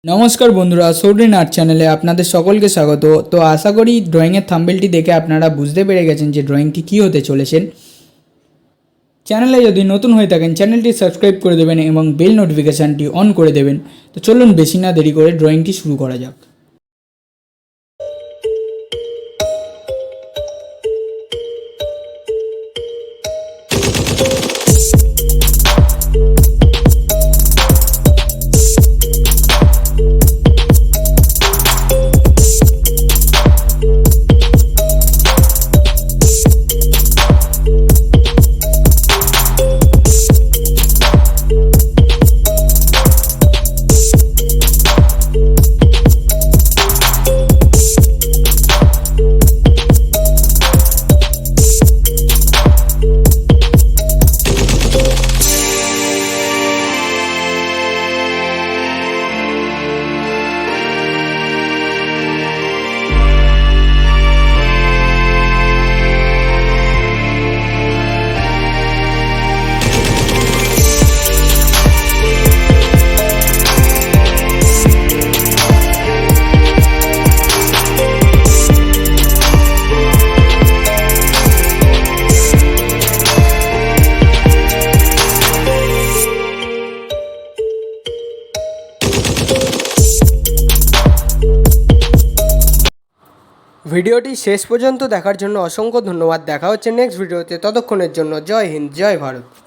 নমস্কার বন্ধুরা, সৌরিন আর্ট চ্যানেলে আপনাদের সকলকে স্বাগত। তো আশা করি ড্রয়িংয়ের থাম্বনেলটি দেখে আপনারা বুঝতে পেরে গেছেন যে ড্রয়িংটি কী হতে চলেছেন। চ্যানেলে যদি নতুন হয়ে থাকেন চ্যানেলটি সাবস্ক্রাইব করে দেবেন এবং বেল নোটিফিকেশানটি অন করে দেবেন। তো চলুন বেশি না দেরি করে ড্রয়িংটি শুরু করা যাক। ভিডিওটি শেষ পর্যন্ত দেখার জন্য অসংখ্য ধন্যবাদ। দেখা হচ্ছে নেক্সট ভিডিওতে। ততক্ষণের জন্য জয় হিন্দ, জয় ভারত।